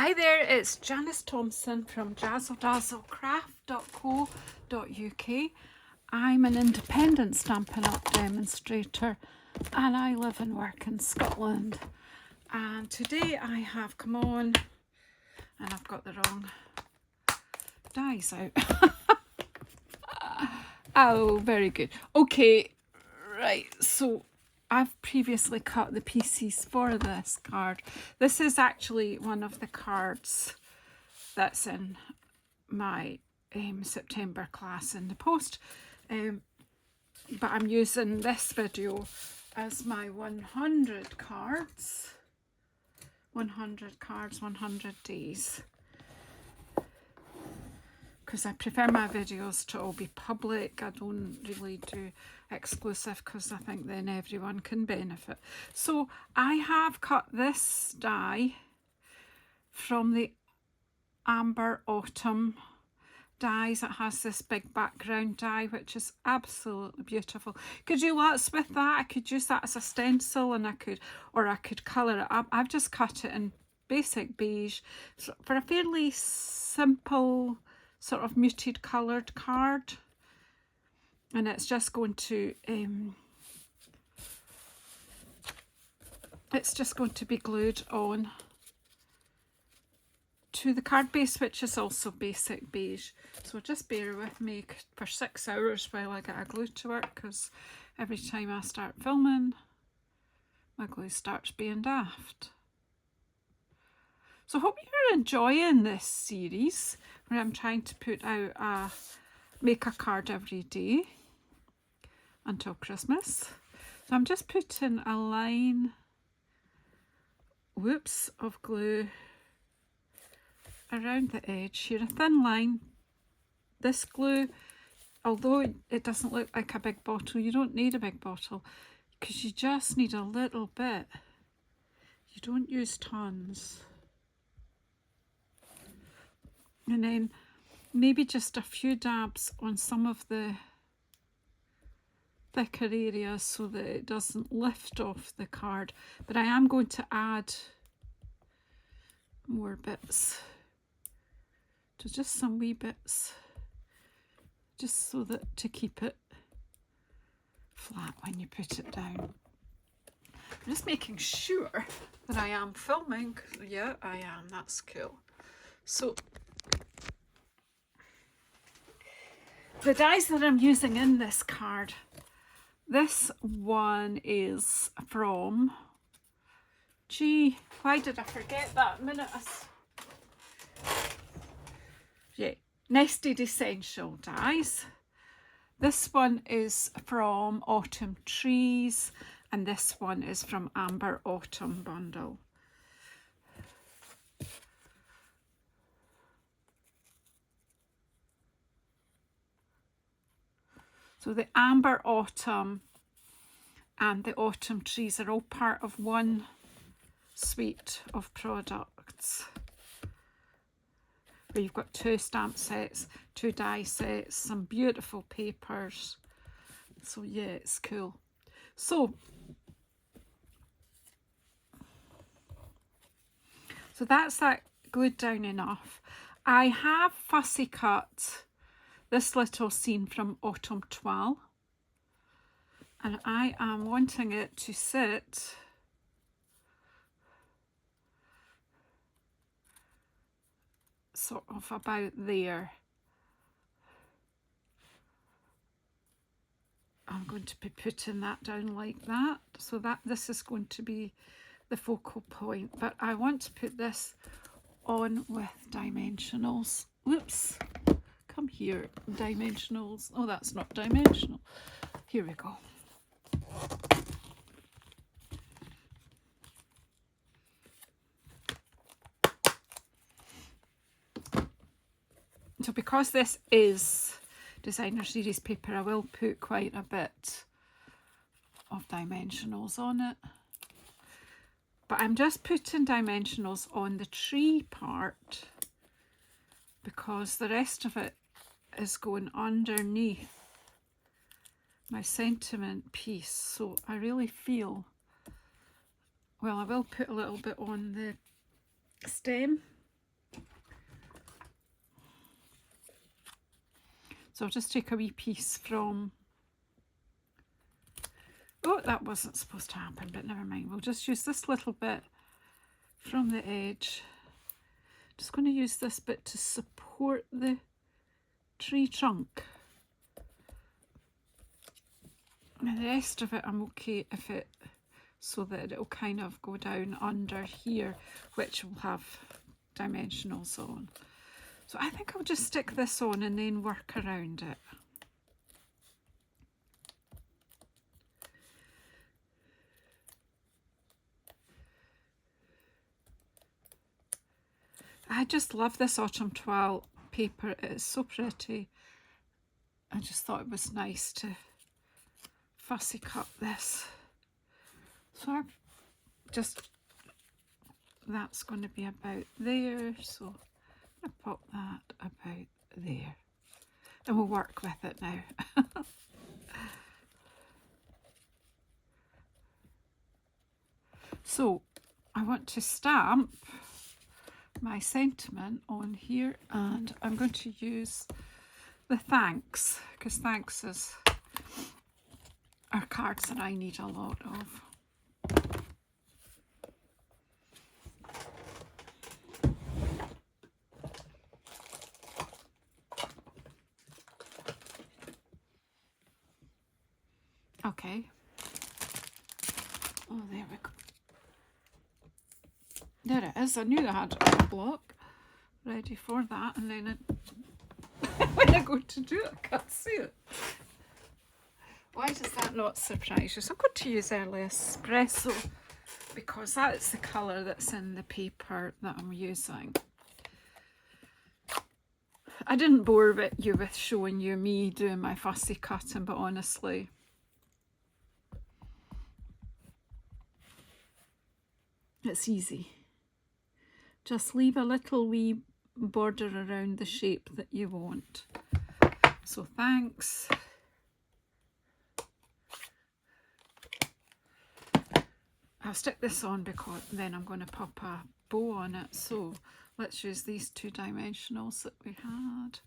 Hi there, it's Janice Thomson from JazzleDazzleCraft.co.uk. I'm an independent Stampin' Up demonstrator and I live and work in Scotland. And today I have come on and I've got the wrong dies out. Oh, very good. Okay, right, so I've previously cut the pieces for this card. This is actually one of the cards that's in my September class in the post, but I'm using this video as my 100 cards, 100 days, because I prefer my videos to all be public. I don't really do exclusive because I think then everyone can benefit. So I have cut this die from the Amber Autumn dies. It has this big background die which is absolutely beautiful. Could do lots with that. I could use that as a stencil and I could colour it up. I've just cut it in basic beige for a fairly simple sort of muted coloured card, and it's just going to be glued on to the card base, which is also basic beige. So just bear with me for 6 hours while I get a glue to work, because every time I start filming my glue starts being daft. So I hope you're enjoying this series where I'm trying to put out make a card every day until Christmas. So I'm just putting a line, of glue around the edge here, a thin line. This glue, although it doesn't look like a big bottle, you don't need a big bottle because you just need a little bit. You don't use tons. And then maybe just a few dabs on some of the thicker areas so that it doesn't lift off the card. But I am going to add more bits. So just some wee bits, just so that to keep it flat when you put it down. I'm just making sure that I am filming. Yeah, I am. That's cool. So the dies that I'm using in this card, this one is from, gee, why did I forget that a minute? Yeah, Nested Essential dies. This one is from Autumn Trees, and this one is from Amber Autumn Bundle. So the Amber Autumn and the Autumn Trees are all part of one suite of products, where you've got 2 stamp sets, 2 die sets, some beautiful papers. So yeah, it's cool. So that's that glued down enough. I have fussy cut this little scene from Autumn Toile, and I am wanting it to sit sort of about there. I'm going to be putting that down like that, so that this is going to be the focal point, but I want to put this on with dimensionals. Whoops, come here, dimensionals. Oh, that's not dimensional. Here we go. So because this is designer series paper, I will put quite a bit of dimensionals on it. But I'm just putting dimensionals on the tree part because the rest of it is going underneath my sentiment piece. So I really feel, well, I will put a little bit on the stem So I'll just take a wee piece from, oh, that wasn't supposed to happen, but never mind. We'll just use this little bit from the edge. Just going to use this bit to support the tree trunk. And the rest of it I'm okay if it, so that it'll kind of go down under here, which will have dimensionals on. So I think I'll just stick this on and then work around it. I just love this autumn toile paper. It's so pretty. I just thought it was nice to fussy cut this. So I've just, that's going to be about there. So I'm going to pop that about there. And we'll work with it now. So I want to stamp my sentiment on here, and I'm going to use the thanks, because thanks are cards that I need a lot of. Okay. Oh, there we go. There it is. I knew I had a block ready for that, and then when I go to do it, I can't see it. Why does that not surprise you? So I'm going to use early espresso because that's the colour that's in the paper that I'm using. I didn't bore you with showing you me doing my fussy cutting, but honestly, it's easy. Just leave a little wee border around the shape that you want. So thanks. I'll stick this on because then I'm going to pop a bow on it. So let's use these 2 dimensionals that we had.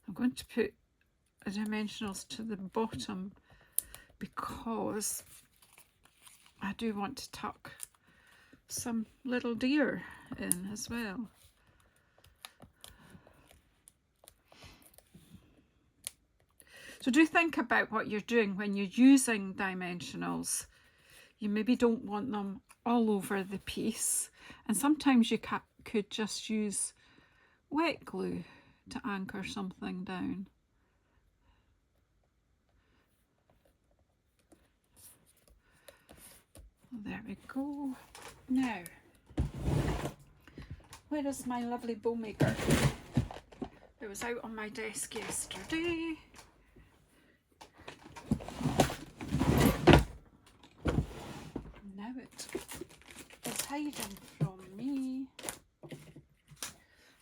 I'm going to put the dimensionals to the bottom because I do want to tuck some little deer in as well. So do think about what you're doing when you're using dimensionals. You maybe don't want them all over the piece, and sometimes you could just use wet glue to anchor something down. There we go. Now, where is my lovely bow maker? It was out on my desk yesterday. Now it is hiding from me.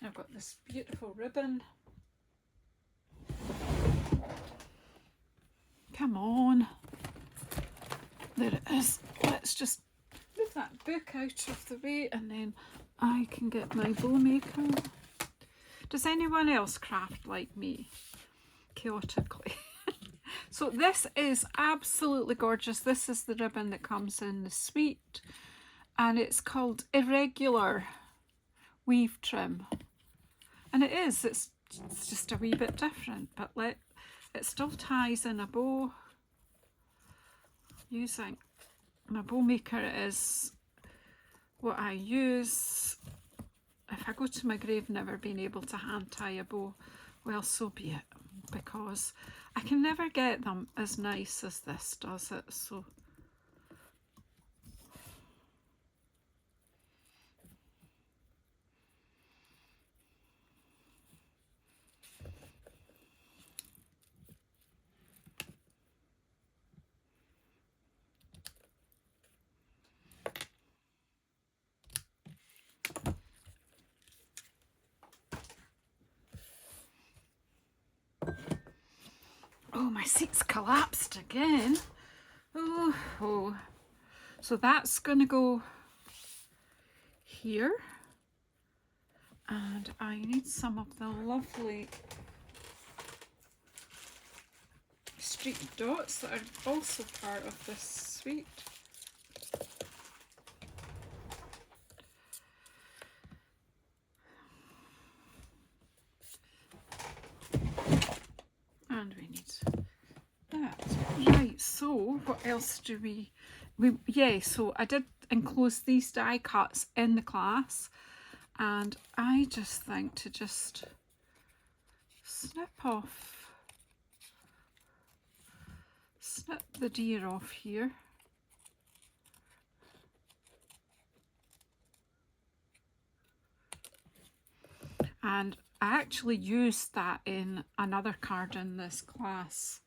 I've got this beautiful ribbon. Come on. There it is. Let's just move that book out of the way and then I can get my bow maker. Does anyone else craft like me? Chaotically. So this is absolutely gorgeous. This is the ribbon that comes in the suite, and it's called Irregular Weave Trim. And it's just a wee bit different, but it still ties in a bow. Using my bow maker is what I use. If I go to my grave never being able to hand tie a bow, well, so be it, because I can never get them as nice as this does it. So oh, my seat's collapsed again. Oh. So that's going to go here. And I need some of the lovely streak dots that are also part of this suite. And we need that. Right, so what else do we yeah, so I did enclose these die cuts in the class, and I just think to just snip the deer off here. And I actually used that in another card in this class.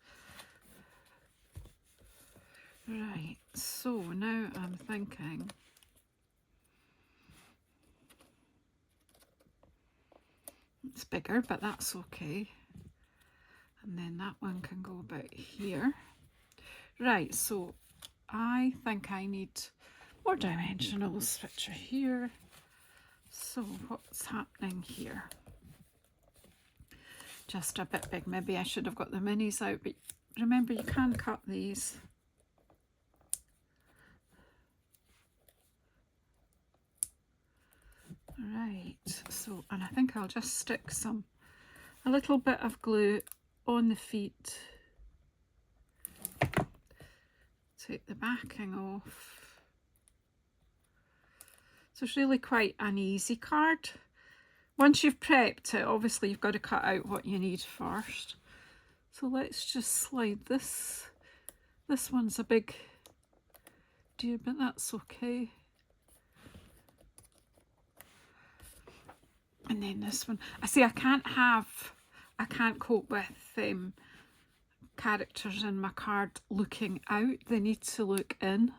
Right, so now I'm thinking it's bigger, but that's okay. And then that one can go about here. Right, so I think I need more dimensionals, which are here. So what's happening here? Just a bit big. Maybe I should have got the minis out, but remember you can cut these. Right, so, and I think I'll just stick a little bit of glue on the feet. Take the backing off. So it's really quite an easy card. Once you've prepped it, obviously you've got to cut out what you need first. So let's just slide this. This one's a big deer, but that's okay. And then this one. I see I can't cope with characters in my card looking out. They need to look in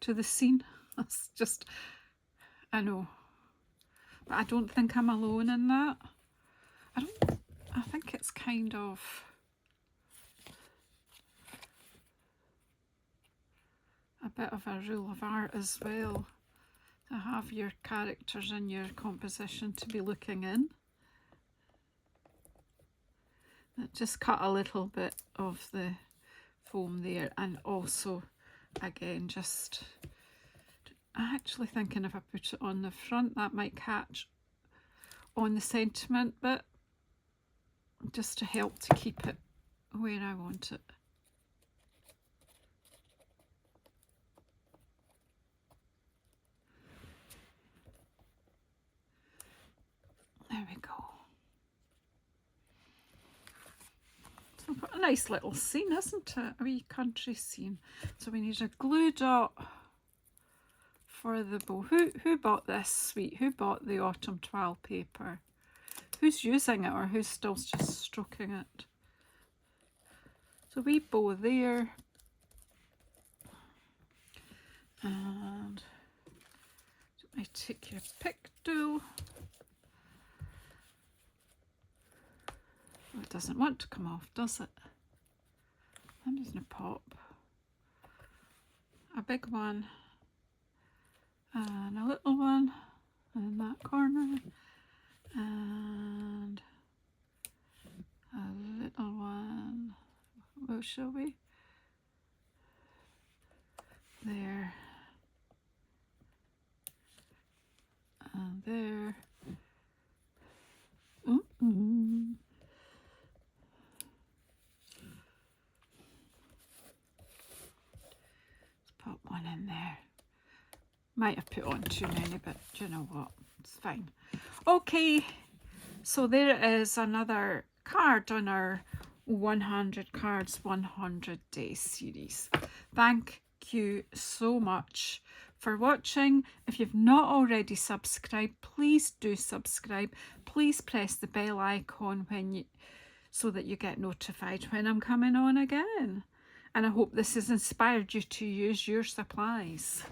to the scene. That's just, I know, but I don't think I'm alone in that. I think it's kind of a bit of a rule of art as well, to have your characters in your composition to be looking in. Just cut a little bit of the foam there, and also again just actually thinking if I put it on the front that might catch on the sentiment bit, just to help to keep it where I want it. There we go. So a nice little scene, isn't it? A wee country scene. So we need a glue dot for the bow. Who bought this suite? Who bought the autumn toile paper? Who's using it, or who's still just stroking it? So we bow there. And I take your pick tool. Oh, it doesn't want to come off, does it? I'm just going to pop a big one and a little one in that corner, and a little one. Well, shall we? There. And there. Mm-hmm. Let's pop one in there. Might have put on too many, but you know what? It's fine. Okay, so there is another card on our 100 cards 100 days series. Thank you so much for watching. If you've not already subscribed, please do subscribe. Please press the bell icon so that you get notified when I'm coming on again. And I hope this has inspired you to use your supplies.